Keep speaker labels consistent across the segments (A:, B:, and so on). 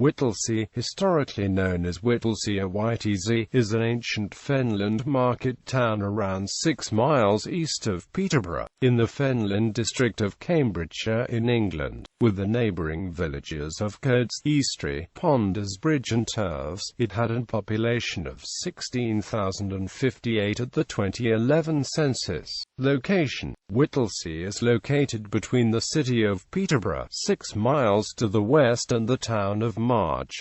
A: Whittlesea, historically known as Whittlesea Witesie, is an ancient Fenland market town around 6 miles east of Peterborough, in the Fenland district of Cambridgeshire in England, with the neighbouring villages of Coates, Eastrea, Pondersbridge and Turves. It had a population of 16,058 at the 2011 census. Location: Whittlesea is located between the city of Peterborough, 6 miles to the west, and the town of March,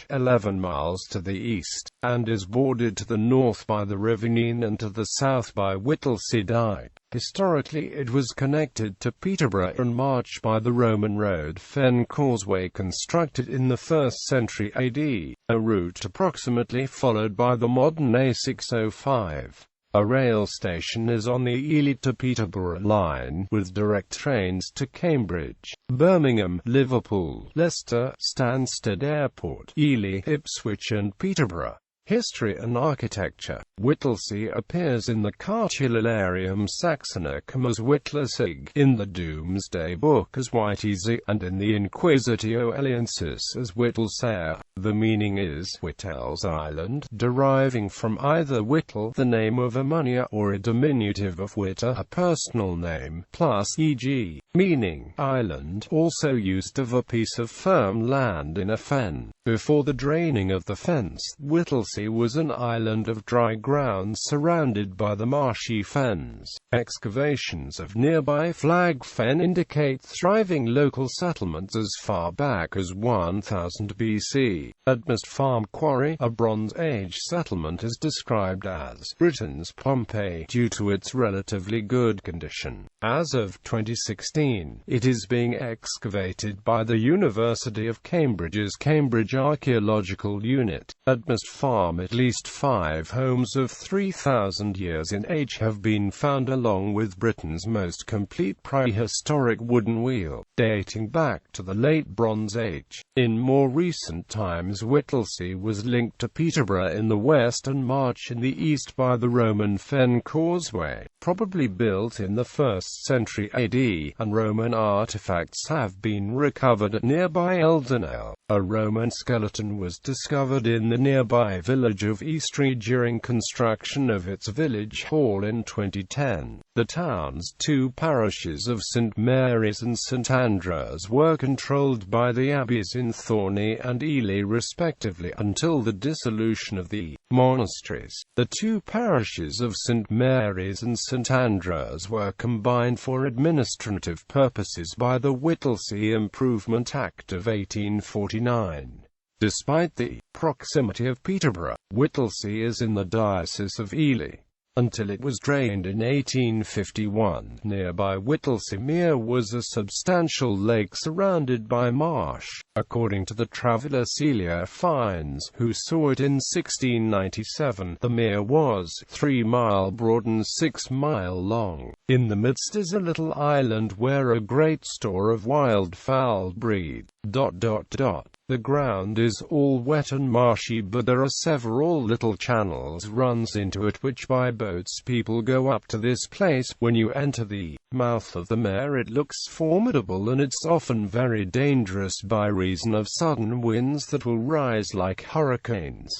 A: 11 miles to the east, and is bordered to the north by the River Nene and to the south by Whittlesea Dyke. Historically it was connected to Peterborough and March by the Roman road Fen Causeway, constructed in the 1st century AD, a route approximately followed by the modern A605. A rail station is on the Ely to Peterborough line, with direct trains to Cambridge, Birmingham, Liverpool, Leicester, Stansted Airport, Ely, Ipswich and Peterborough. History and architecture: Whittlesea appears in the Cartularium Saxonicum as Whittlesea, in the Domesday Book as Witesie, and in the Inquisitio Eliensis as Whittlesea. The meaning is Whittles Island, deriving from either Whittle, the name of a money, or a diminutive of Witter, a personal name, plus e.g., meaning island, also used of a piece of firm land in a fen. Before the draining of the fens, Whittlesea was an island of dry ground surrounded by the marshy fens. Excavations of nearby Flag Fen indicate thriving local settlements as far back as 1000 BC. At Must Farm Quarry, a Bronze Age settlement, is described as Britain's Pompeii due to its relatively good condition. As of 2016, it is being excavated by the University of Cambridge's Cambridge Archaeological Unit. At Must Farm, at least 5 homes of 3,000 years in age have been found, along with Britain's most complete prehistoric wooden wheel, dating back to the Late Bronze Age. In more recent times, Whittlesea was linked to Peterborough in the west and March in the east by the Roman Fen Causeway, probably built in the 1st century AD, and Roman artifacts have been recovered at nearby Eldonale. A Roman skeleton was discovered in the nearby village of Eastrea during construction of its village hall in 2010. The town's 2 parishes of St Mary's and St Andrews were controlled by the abbeys in Thorney and Ely respectively until the dissolution of the monasteries. The 2 parishes of St Mary's and St Andrews were combined for administrative purposes by the Whittlesea Improvement Act of 1849. Despite the proximity of Peterborough, Whittlesea is in the Diocese of Ely. Until it was drained in 1851, nearby Whittlesea Mere was a substantial lake surrounded by marsh, according to the traveller Celia Fiennes, who saw it in 1697. The mere was 3 mile broad and 6 mile long. In the midst is a little island where a great store of wildfowl breed. The ground is all wet and marshy, but there are several little channels runs into it which by boats people go up to this place. When you enter the mouth of the Mere, it looks formidable, and it's often very dangerous by reason of sudden winds that will rise like hurricanes.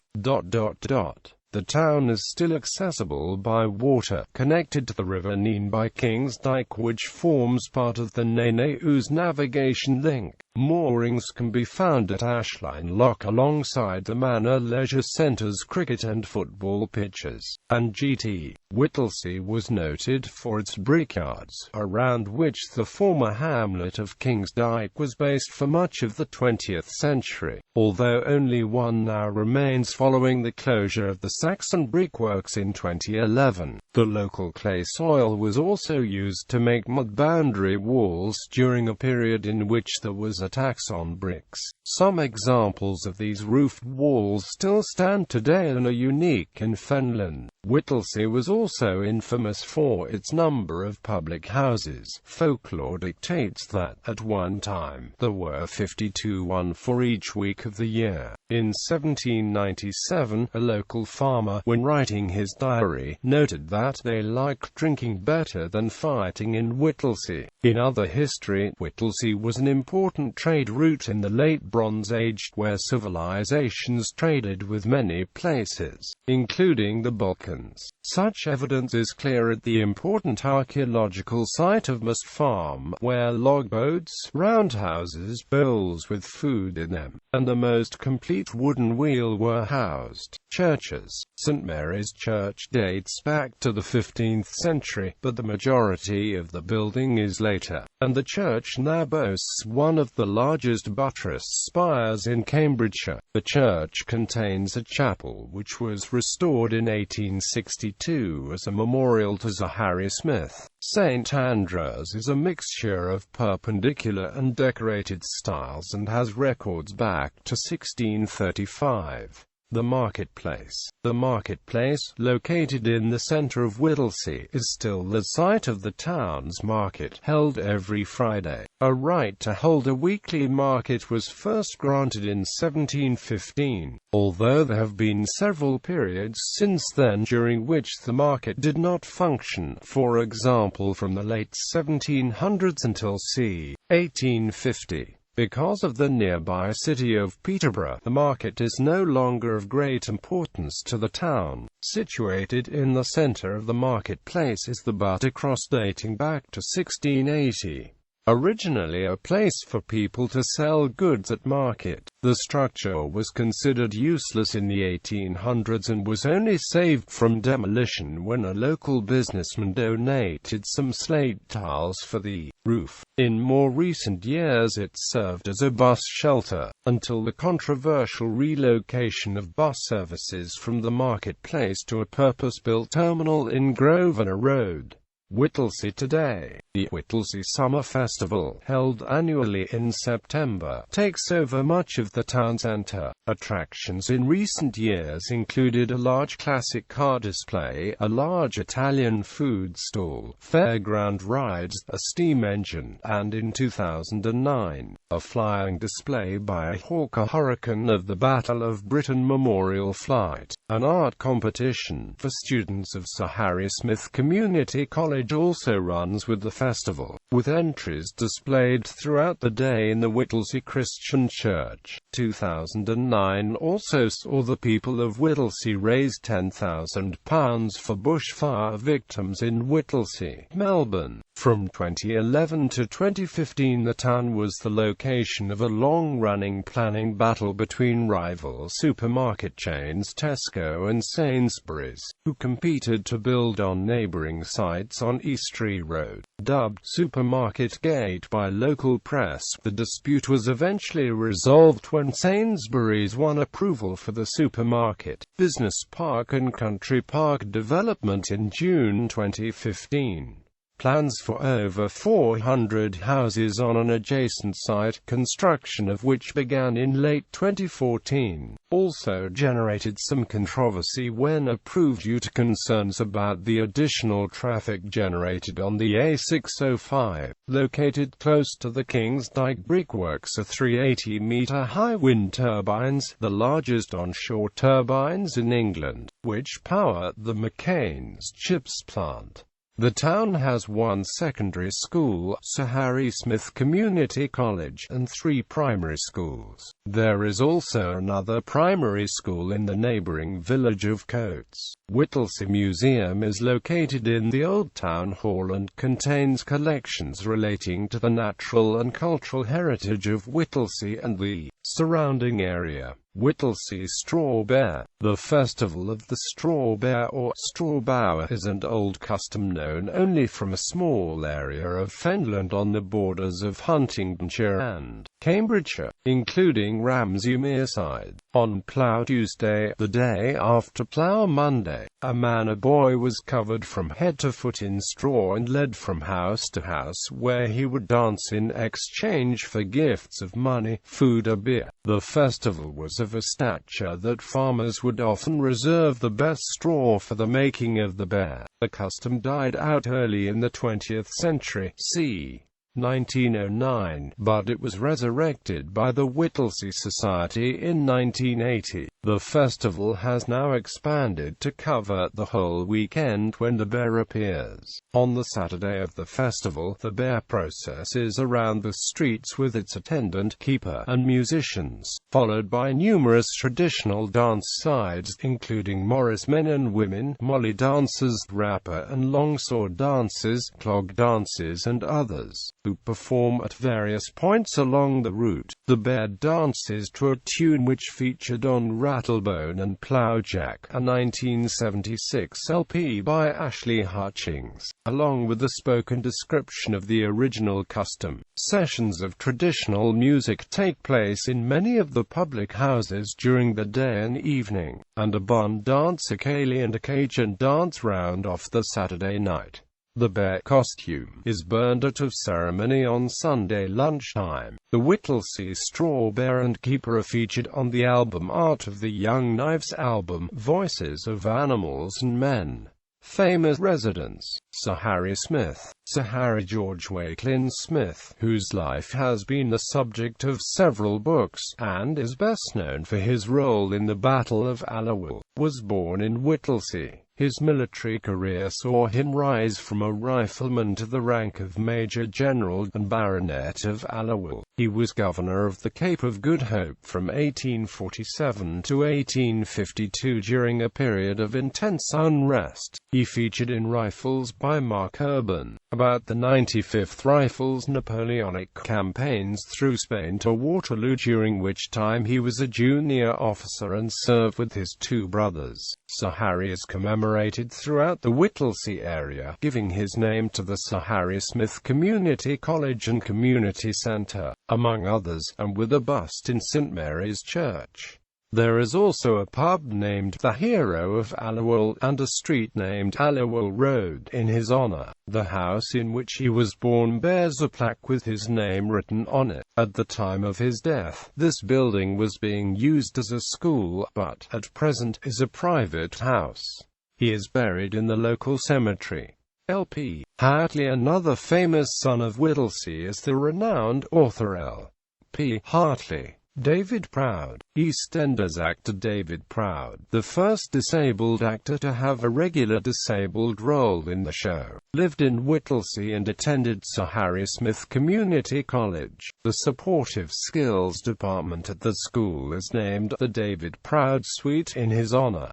A: The town is still accessible by water, connected to the River Nene by King's Dyke, which forms part of the Nene-Ouse navigation link. Moorings can be found at Ashline Lock alongside the Manor Leisure Centre's cricket and football pitches, and Gt. Whittlesea was noted for its brickyards, around which the former hamlet of King's Dyke was based for much of the 20th century, although only one now remains following the closure of the Saxon brickworks in 2011. The local clay soil was also used to make mud boundary walls during a period in which there was a tax on bricks. Some examples of these roofed walls still stand today and are unique in Fenland. Whittlesea was also infamous for its number of public houses. Folklore dictates that, at one time, there were 52, one for each week of the year. In 1797, a local farmer, when writing his diary, noted that they liked drinking better than fighting in Whittlesea. In other history, Whittlesea was an important important trade route in the Late Bronze Age, where civilizations traded with many places, including the Balkans. Such evidence is clear at the important archaeological site of Must Farm, where log boats, roundhouses, bowls with food in them, and the most complete wooden wheel were housed. Churches. St. Mary's Church dates back to the 15th century, but the majority of the building is later, and the church now boasts one of the largest buttressed spires in Cambridgeshire. The church contains a chapel which was restored in 1862 as a memorial to Sir Harry Smith. St. Andrew's is a mixture of perpendicular and decorated styles and has records back to 1635. The marketplace. The marketplace, located in the centre of Whittlesea, is still the site of the town's market, held every Friday. A right to hold a weekly market was first granted in 1715, although there have been several periods since then during which the market did not function, for example from the late 1700s until c. 1850. Because of the nearby city of Peterborough, the market is no longer of great importance to the town. Situated in the centre of the marketplace is the Butter Cross dating back to 1680. Originally a place for people to sell goods at market, the structure was considered useless in the 1800s and was only saved from demolition when a local businessman donated some slate tiles for the roof. In more recent years it served as a bus shelter, until the controversial relocation of bus services from the marketplace to a purpose-built terminal in Grosvenor Road. Whittlesea today. The Whittlesea Summer Festival, held annually in September, takes over much of the town centre. Attractions in recent years included a large classic car display, a large Italian food stall, fairground rides, a steam engine, and in 2009, a flying display by a Hawker Hurricane of the Battle of Britain Memorial Flight. An art competition for students of Sir Harry Smith Community College also runs with the festival, with entries displayed throughout the day in the Whittlesea Christian Church. 2009 also saw the people of Whittlesea raise £10,000 for bushfire victims in Whittlesea, Melbourne. From 2011 to 2015 the town was the location of a long-running planning battle between rival supermarket chains Tesco and Sainsbury's, who competed to build on neighbouring sites on Eastrea Road. Dubbed Supermarket Gate by local press, the dispute was eventually resolved when Sainsbury's won approval for the supermarket, business park and country park development in June 2015. Plans for over 400 houses on an adjacent site, construction of which began in late 2014, also generated some controversy when approved due to concerns about the additional traffic generated on the A605. Located close to the King's Dyke Brickworks are 380-metre-high wind turbines, the largest onshore turbines in England, which power the McCain's chips plant. The town has one secondary school, Sir Harry Smith Community College, and 3 primary schools. There is also another primary school in the neighbouring village of Coates. Whittlesea Museum is located in the Old Town Hall and contains collections relating to the natural and cultural heritage of Whittlesea and the surrounding area. Whittlesea Straw Bear. The Festival of the Straw Bear or Strawbower is an old custom known only from a small area of Fenland on the borders of Huntingdonshire and Cambridgeshire, including Ramsey Mearside. On Plough Tuesday, the day after Plough Monday, a man or boy was covered from head to foot in straw and led from house to house where he would dance in exchange for gifts of money, food or beer. The festival was of a stature that farmers would often reserve the best straw for the making of the bear. The custom died out early in the 20th century, c. 1909, but it was resurrected by the Whittlesea Society in 1980. The festival has now expanded to cover the whole weekend when the bear appears. On the Saturday of the festival, the bear processes around the streets with its attendant, keeper, and musicians, followed by numerous traditional dance sides, including Morris men and women, molly dances, rapper and longsword dances, clog dances and others, who perform at various points along the route. The bear dances to a tune which featured on Rattlebone and Plowjack, a 1976 LP by Ashley Hutchings, along with a spoken description of the original custom. Sessions of traditional music take place in many of the public houses during the day and evening, and a bun dance, a ceilidh and a Cajun dance round off the Saturday night. The bear costume is burned out of ceremony on Sunday lunchtime. The Whittlesea straw bear and keeper are featured on the album art of the Young Knives album, Voices of Animals and Men. Famous residents: Sir Harry Smith, Sir Harry George Wakelin Smith, whose life has been the subject of several books, and is best known for his role in the Battle of Aliwal, was born in Whittlesea. His military career saw him rise from a rifleman to the rank of Major General and Baronet of Aliwal. He was Governor of the Cape of Good Hope from 1847 to 1852 during a period of intense unrest. He featured in Rifles by Mark Urban, about the 95th Rifles Napoleonic campaigns through Spain to Waterloo, during which time he was a junior officer and served with his two brothers. Sir Harry is commemorated throughout the Whittlesea area, giving his name to the Sir Harry Smith Community College and Community Centre, among others, and with a bust in St Mary's Church. There is also a pub named The Hero of Aliwal, and a street named Aliwal Road in his honour. The house in which he was born bears a plaque with his name written on it. At the time of his death, this building was being used as a school, but, at present, is a private house. He is buried in the local cemetery. L.P. Hartley. Another famous son of Whittlesea is the renowned author L.P. Hartley. David Proud. EastEnders actor David Proud, the first disabled actor to have a regular disabled role in the show, lived in Whittlesea and attended Sir Harry Smith Community College. The Supportive Skills Department at the school is named the David Proud Suite in his honour.